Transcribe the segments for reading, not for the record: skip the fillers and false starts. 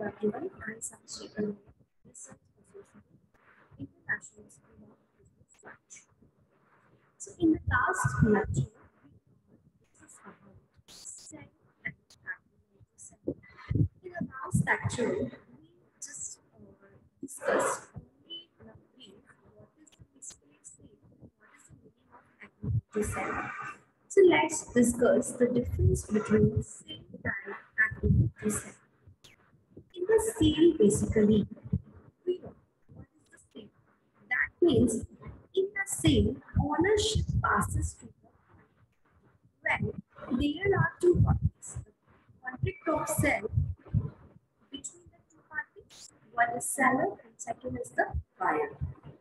everyone. I'm Sakshi, a research associate, International School of Business Branch. So, in the last lecture, we discussed about sell and activate. In the last lecture, we just discussed only in a brief what is the basically sale, what is the meaning of activate to sell. So, let's discuss the difference between sale and activate to sell. In the sale, basically, we know what is the sale. That means in the sale, ownership passes to the when there are two parties. The contract of sale between the two parties. One is seller and second is the buyer.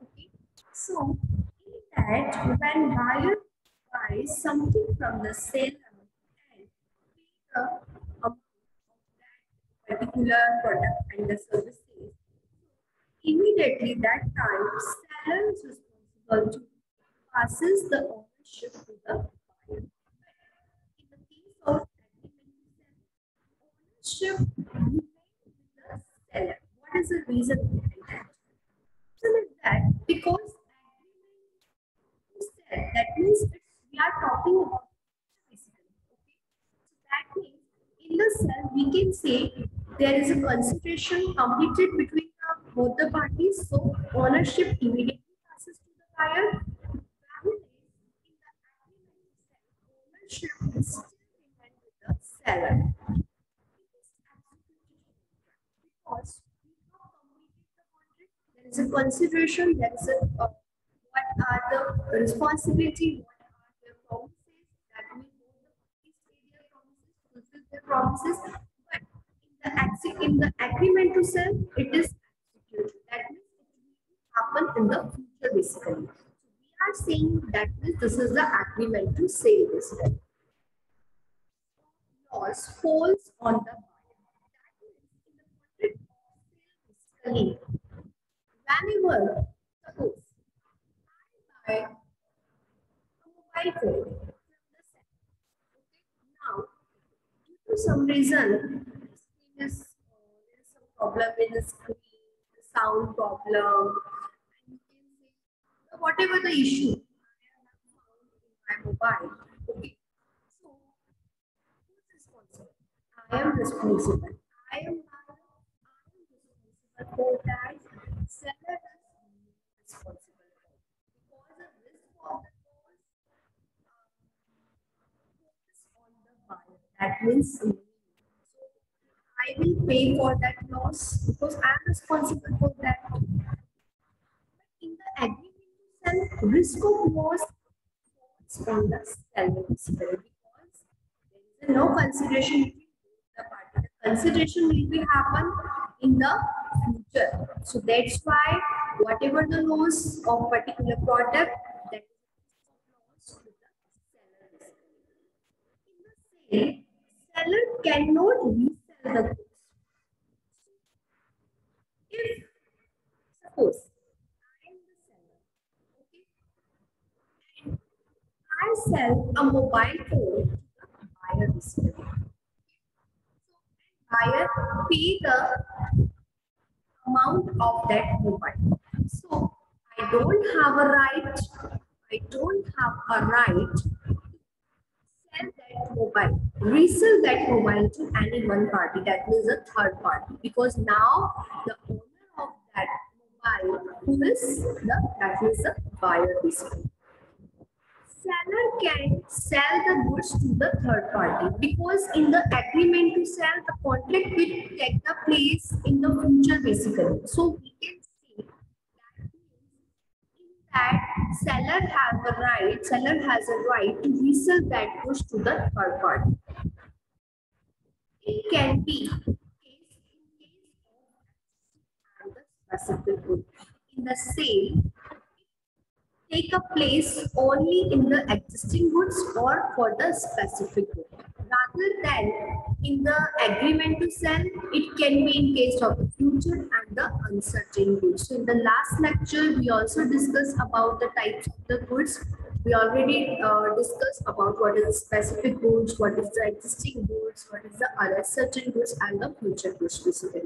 Okay. So in that, when buyer buys something from the seller and pay the amount of that particular product and the services, immediately that time seller is responsible to passes the ownership to the buyer. In the case of ownership remains with the seller. What is the reason behind that? So like that, because agreement to sell, that means we are talking about basically. Okay. So that means in the sell we can say there is a consideration completed between both the parties, so ownership immediately passes to the buyer. Ownership is still remain with the seller. Because we have completed the contract, there is a consideration, there is a what are the responsibility, what are their promises, that means both the parties pay their promises, fulfill their promises, but in the agreement to sell, it is executed. That means it will happen in the future basically. So we are saying that this is the agreement to sell basically. Loss falls on the buyer. That means in the contract of sale basically, whenever suppose I buy a mobile phone from the seller. Okay. Now, due to some reason, there is some problem in the screen, the sound problem, and you can say whatever the issue I have found in my mobile. Okay. So, who's responsible? I am responsible. I am responsible for that. Seller is responsible for because the risk of the loss focus on the buyer. That means I will pay for that loss because I am responsible for that. But in the agreement to sell, risk of loss falls on the seller because there is no consideration between the parties. The consideration will be happen in the future. So that's why whatever the loss of particular product, that is loss to the seller. In the sale, seller cannot resell the goods. If suppose I am the seller, okay, and I sell a mobile phone to the buyer basically. Buyer pay the amount of that mobile. So I don't have a right to sell that mobile, resell that mobile to any one party, that means a third party, because now the owner of that mobile who is that is the buyer basically. Seller can sell the goods to the third party because in the agreement to sell, the contract will take the place in the future basically. So we can see that seller has a right to resell that goods to the third party. It can be the specific good. In the sale, take a place only in the existing goods or for the specific good. Rather than in the agreement to sell, it can be in case of the future and the uncertain goods. So in the last lecture, we also discussed about the types of the goods We already discussed about what is the specific goods, what is the existing goods, what is the other certain goods, and the future goods basically.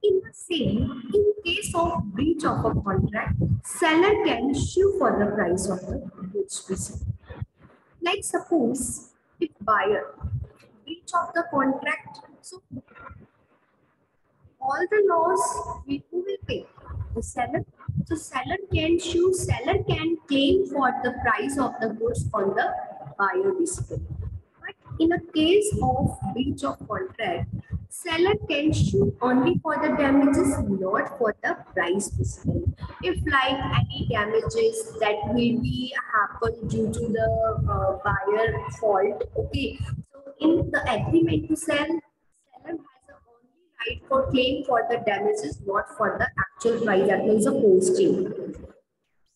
In the same, in case of breach of a contract, seller can sue for the price of the goods basically. Like suppose if buyer breach of the contract, so all the loss who will pay? The seller. So seller can sue, seller can claim for the price of the goods on the buyer basically. But in a case of breach of contract, seller can sue only for the damages, not for the price basically. If like any damages that will be happen due to the buyer fault, okay. So in the agreement to sell, seller has the only right for claim for the damages, not for the actual price, that means the posting.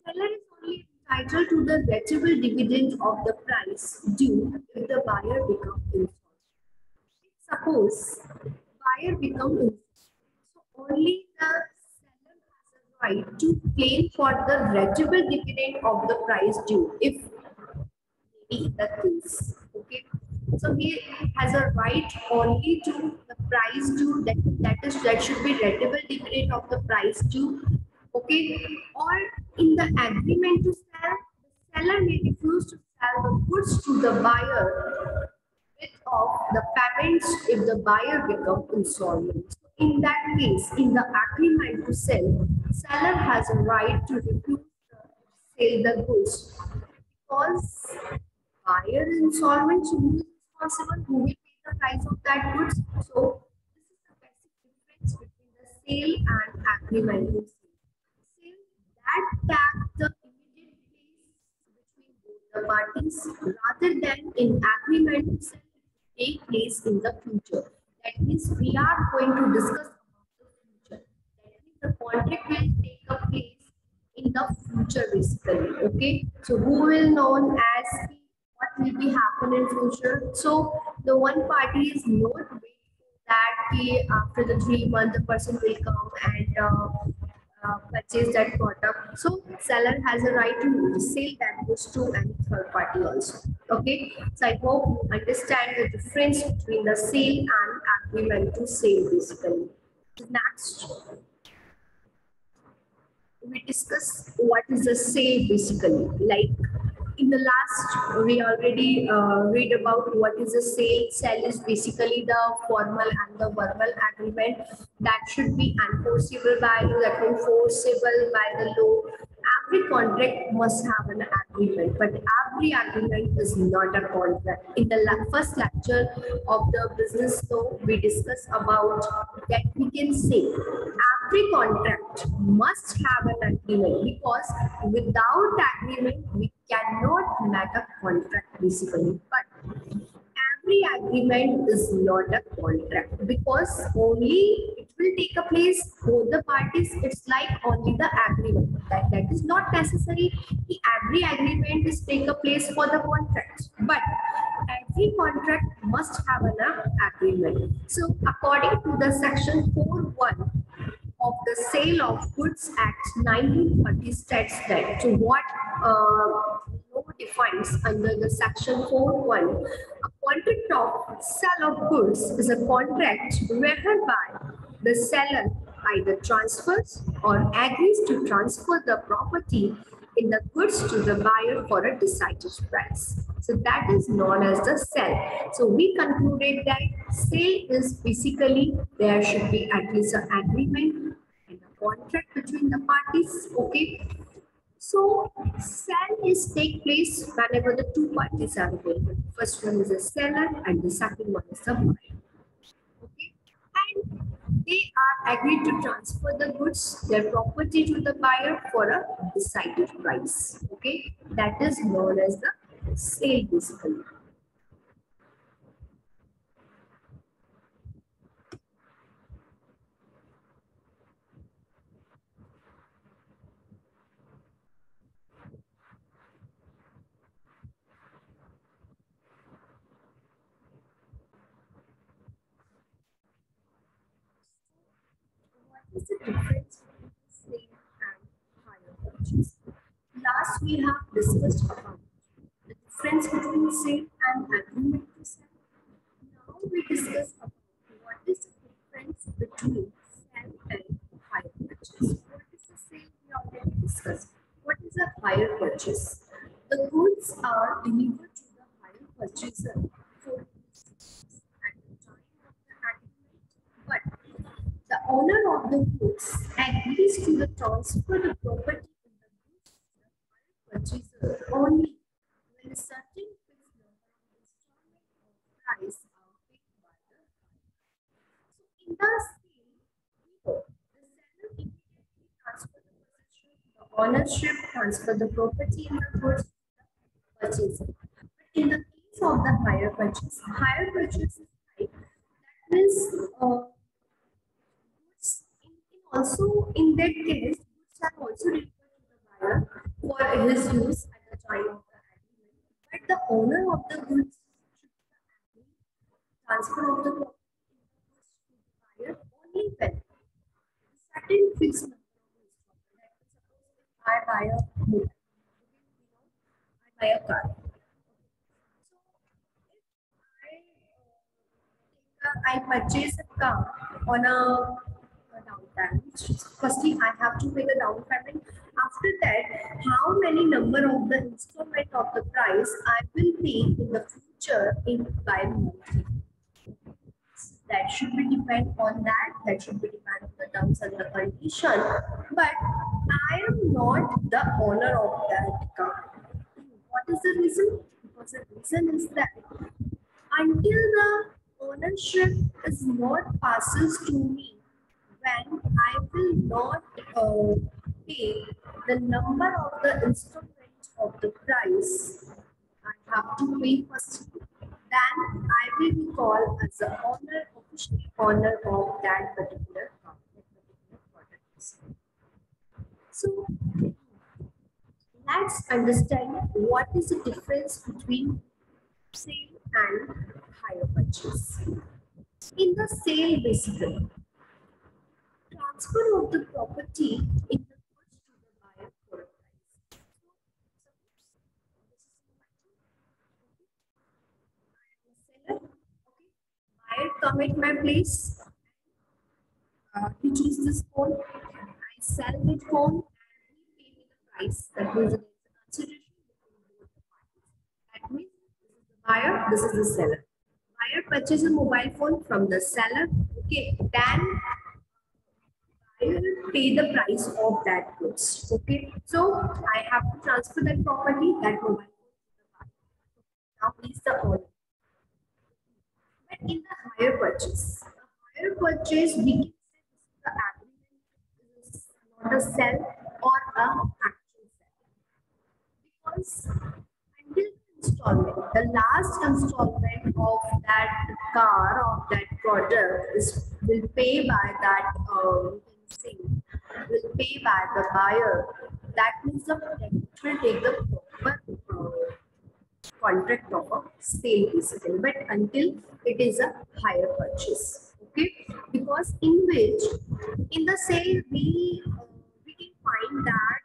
Seller is only entitled to the residual dividend of the price due if the buyer becomes insolvent. Suppose buyer becomes insolvent, so only the seller has a right to claim for the residual dividend of the price due if in the case. Okay. So he has a right only to the price due, that should be rentable dividend of the price due. Okay. Or in the agreement to sell, the seller may refuse to sell the goods to the buyer with of the payments if the buyer becomes insolvent. So in that case, in the agreement to sell, seller has a right to refuse to sell the goods because buyer is insolvent, so who is responsible? Who will pay the price of that goods? So this is the basic difference between the sale and agreement to sale. Sale that tag the immediate place between both the parties rather than in agreement to sell take place in the future. That means we are going to discuss about the future. That means the contract will take a place in the future basically. Okay. So who will known as what will be happen in future. So the one party is not waiting that after the 3 months the person will come and purchase that product. So seller has a right to sell that goods to any third party also. Okay. So I hope you understand the difference between the sale and agreement to sale basically. Next, we discuss what is a sale basically. Like in the last, we already read about what is a sale. Sale is basically the formal and the verbal agreement that should be enforceable by law, that means enforceable by the law. Every contract must have an agreement, but every agreement is not a contract. In the first lecture of the business law, we discuss about that we can say every contract must have an agreement because without agreement we cannot make a contract basically. But every agreement is not a contract because only it will take a place for the parties. It's like only the agreement. That is not necessary. Every agreement is take a place for the contract, but every contract must have an agreement. So according to the section 4.1 of the Sale of Goods Act 1930 states that to what law defines under the section 4.1, a contract of sale of goods is a contract whereby the seller either transfers or agrees to transfer the property in the goods to the buyer for a decided price. So that is known as the sale. So we concluded that sale is basically there should be at least an agreement and a contract between the parties. Okay. So sale is take place whenever the two parties are available. First one is the seller and the second one is the buyer. Okay. And they are agreed to transfer the goods, their property to the buyer for a decided price. Okay. That is known as the sale basically. is the difference between sale and hire purchase? Last we have discussed about the difference between sale and agreement to sell. Now we discuss about what is the difference between sell and hire purchase. What is the sale we already discussed? What is a hire purchase? The goods are delivered to the hire purchaser for his at the time of the agreement, but the owner of the goods agrees to the transfer the property in the goods to the hire purchaser only when a certain fixed number of installment of price are picked by the buyer. So in the sale, the seller immediately transfer the possession, the ownership, transfer the property in the goods to the purchaser. But in the case of the hire purchase is like that means also in that case, goods are also delivered to the buyer for his use at the time of the agreement. But the owner of the goods should agree transfer of the property to the buyer only when certain fixed number of installments. Like suppose if I buy a mobile, I buy a car. So if I purchase a car on a down payment. Firstly, I have to pay the down payment. After that, how many number of the installment of the price I will pay in the future in by monthly. That should be depend on that. That should be depend on the terms and the condition. But I am not the owner of that car. What is the reason? Because the reason is that until the ownership is not passes to me, when I will not pay the number of the installment of the price, I have to pay first. Then I will be called as the owner, officially owner of that particular product. So let's understand what is the difference between sale and hire purchase. In the sale, basically, transfer of the property in the goods to the buyer for a price. So, I am a seller. Okay, buyer come at my place. He choose this phone. I sell that phone and he pay me the price. That means there is a consideration between both the parties. That means this is the buyer, this is the seller. Buyer purchases a mobile phone from the seller. Okay, then I will pay the price of that goods. Okay, so I have to transfer that property, that mobile phone to the buyer. Now he is the owner. But in the hire purchase, we can say the agreement is not a sell or a actual sell. Because until installment, the last installment of that car, of that product is will pay by that you can say will pay by the buyer. That means the it will take the proper contract of a sale basically, but until it is a hire purchase. Okay, because in which in the sale we can find that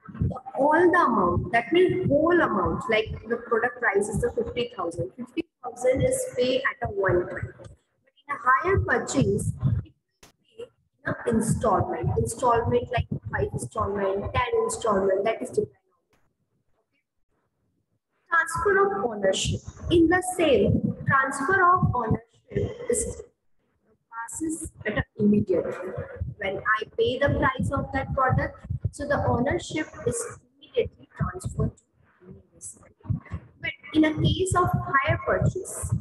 all the amount, that means whole amount, like the product price is the 50,000. 50,000 is paid at a one time. But in a hire purchase, it will pay in a installment like 5 installment, 10 installment, that is different. Transfer of ownership. In the sale, transfer of ownership is passes at immediately. When I pay the price of that product, so the ownership is immediately transferred to me. But in a case of hire purchase,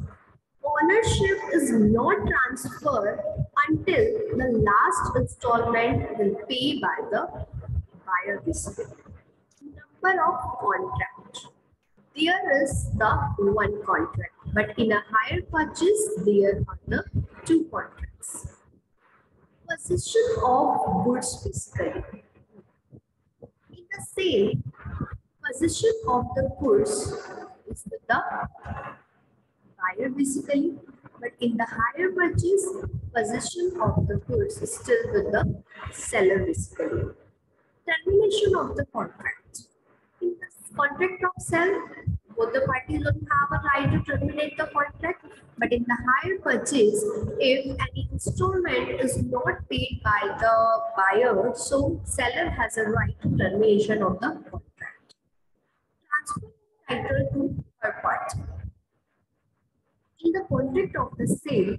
ownership is not transferred until the last installment will pay by the buyer basically. Number of contract. There is the one contract, but in a hire purchase, there are the two contracts. Possession of goods basically. In the sale, possession of the goods is with the buyer basically. But in the hire purchase, possession of the goods is still with the seller basically. Termination of the contract. In the contract of sale, both the parties don't have a right to terminate the contract. But in the hire purchase, if any installment is not paid by the buyer, so seller has a right to termination of the contract. Transfer title to third party. In the contract of the sale,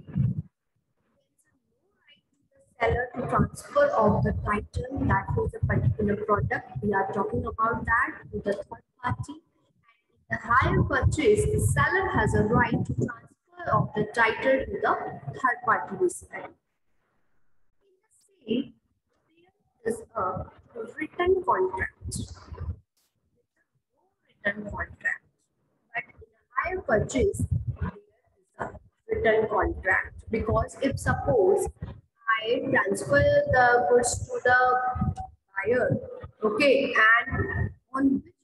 seller to transfer of the title that is a particular product. We are talking about that to the third party. And in the hire purchase, the seller has a right to transfer of the title to the third party recipient. In the sale, there is a written contract. Written contract. But in the hire purchase, there is a written contract. Because if suppose I transfer the goods to the buyer, okay, and on which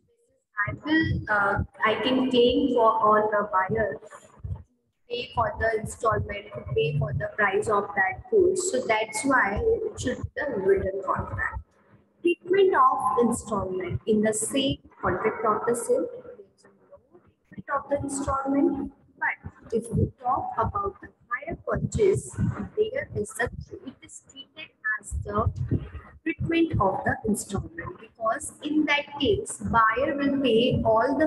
basis I can claim for on the buyer to pay for the installment, to pay for the price of that goods. So that's why it should be the written contract. Treatment of installment in the same contract of the sale. There is no treatment of the installment, but if we talk about the hire purchase, there is a it is treated as the treatment of the installment because in that case, buyer will pay all the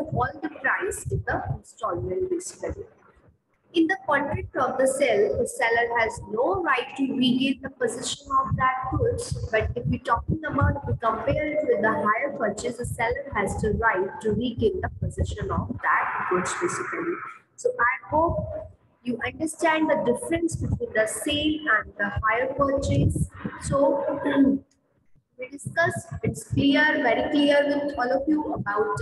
price in the installment basically. In the contract of the sale, the seller has no right to regain the possession of that goods. But if we're talking about, if we compare it with the hire purchase, the seller has the right to regain the possession of that goods basically. So I hope you understand the difference between the sale and the hire purchase. So we discussed, it's clear, very clear with all of you about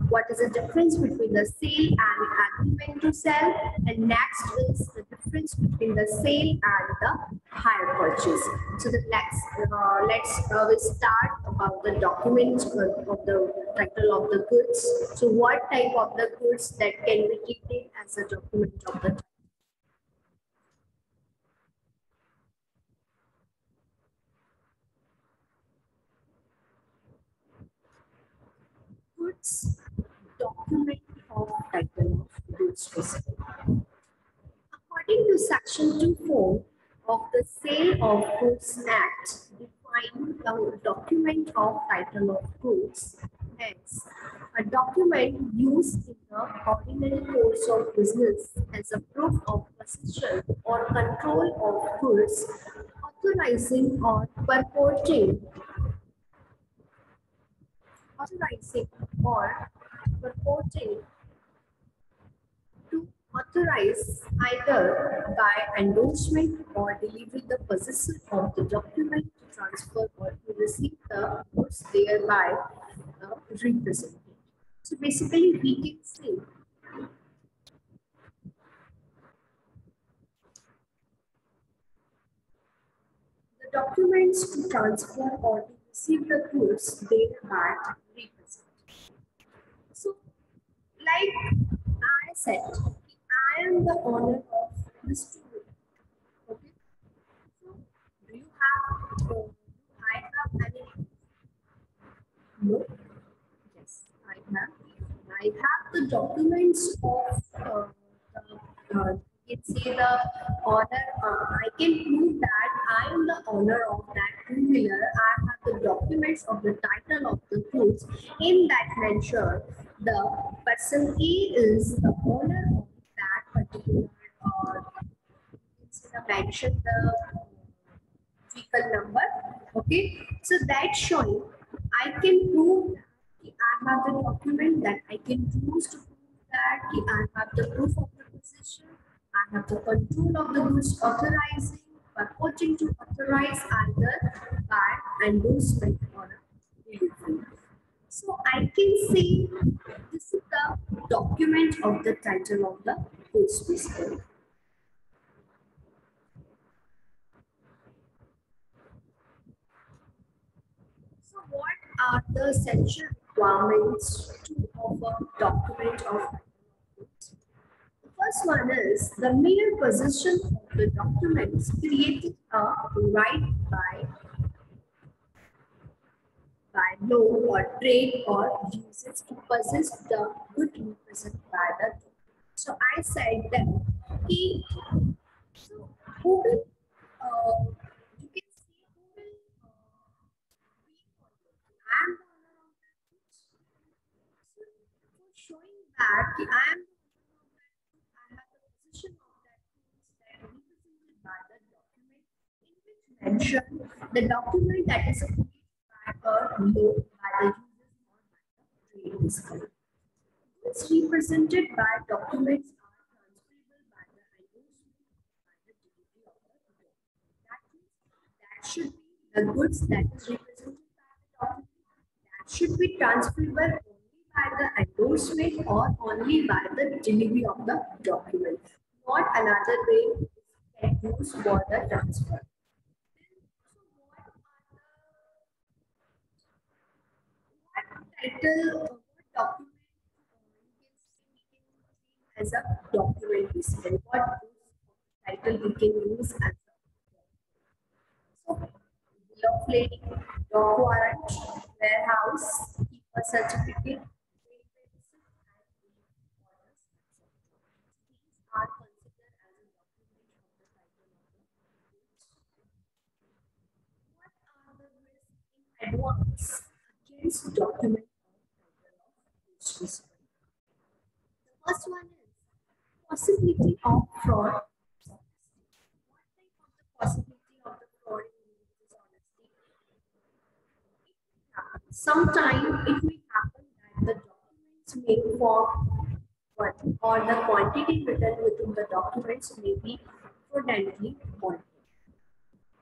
what is the difference between the sale and agreement to sell. And next is the difference between the sale and the hire purchase. So the we start about the document of the title of the goods. So what type of the goods that can be treated as a document of the title? Goods document of title of goods basically. According to Section 2(4) of the Sale of Goods Act, define a document of title of goods as a document used in the ordinary course of business as a proof of possession or control of goods, authorizing or purporting to authorize either by endorsement or delivery the possessor of the document to transfer or to receive the goods thereby represented. So basically we can say the documents to transfer or to receive the goods thereby represented. So like I said, I am the owner of this tool. Okay. So do you have I have any? No. Yes, I have. I have the documents of you can say the owner. I can prove that I am the owner of that two-wheeler. I have the documents of the title of the goods. In that mention, the person A is the owner of that particular. Mention the vehicle number. Okay, so that's showing I can prove that I have the document that I can use to prove that I have the proof of the possession, I have the control of the goods authorizing, purporting to authorize either by endorsement or delivery. So I can say this is the document of the title of the goods basically. So what are the essential requirements to of a document of title of goods? The First one is the mere possession of the documents created a right by law or trade or uses to possess the good represented by the document. So I said that he, so who will, you can see who will be for you. I am the owner of that book. So for showing that I am the owner of that book, I have the possession of that book that represented by the document in which mentioned the document that is approved by a law by the users or by the trade discovery. Goods represented by documents are transferable by the endorsement by the delivery of the document. That means that should be the goods that is represented by the document that should be transferable only by the endorsement or only by the delivery of the document. Not another way can use for the transfer. Title of what document you can see as a document basically. What title we can use as a so bill of lading, dog warrant, warehouse, keeper certificate, these are considered as a document of the title of the goods. What are the risks in advance against document of title of goods? The first one is possibility of fraud. What type of the possibility of the fraud in dishonesty? Sometimes it may happen that the documents may form one or the quantity written within the documents may be fraudulently altered.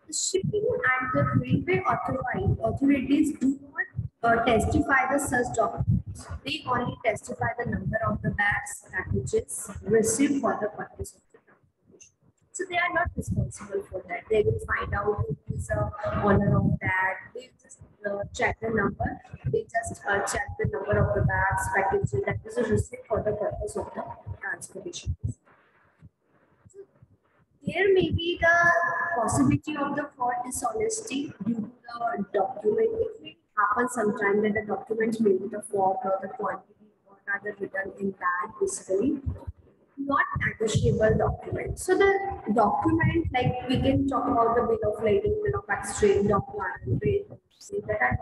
The shipping and the railway authorities do not testify the such documents. They only testify the number of the bags, packages received for the purpose of the transportation. So they are not responsible for that. They will find out who is the owner of that. They just check the number. They just check the number of the bags, packages that is received for the purpose of the transportation. There may be the possibility of the fraud dishonesty due to the document. It may happen sometime that the documents may be the fault or the quantity or rather written in bad basically. Not negotiable document. So the document like we can talk about the bill of lading, bill of exchange, document that are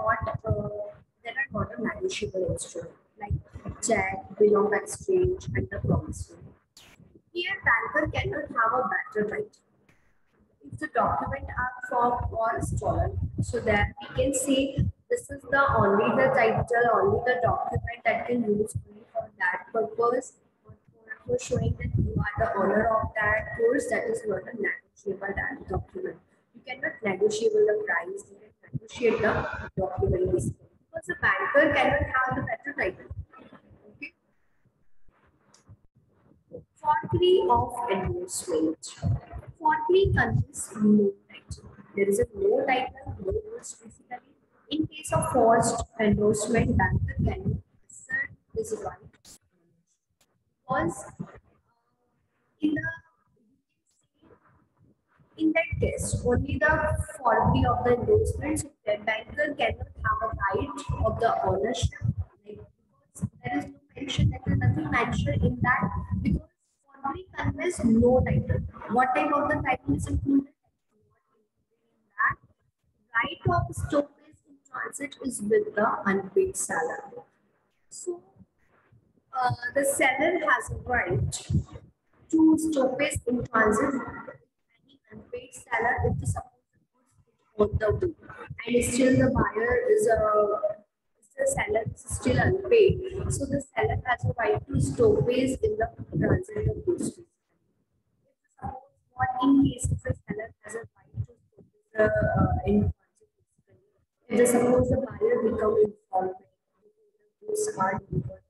not a negotiable instrument like check, bill of exchange, and the promissory. Here, banker cannot have a better right if the document are forged or stolen. So that we can say this is the only the title, only the document that can use only for that purpose, or for showing that you are the owner of that course. That is not a negotiable document. You cannot negotiate the price. You can negotiate the document because the banker cannot have the better title. Okay. Forgery of endorsement. Forgery consists no title. There is a no title, no rules basically. In case of forged endorsement, banker can assert this right because in that case, only the forgery of the endorsement, the banker cannot have a right of the ownership. Like, because there is no mention, there is nothing mentioned in that because forgery conveys no title. What type of the title is included? That right of stoppage in transit is with the unpaid seller. So the seller has a right to stoppage in transit any unpaid seller if the suppose the goods on the way and still the buyer is the seller is still unpaid. So the seller has a right to stoppage in the transit of goods. What in case if the seller has a right to stoppage in transit, if the suppose the buyer become insolvent, the goods are delivered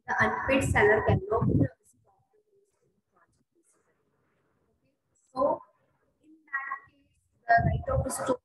the unpaid seller cannot be stop the goods in transit. So in that case, the right of stoppage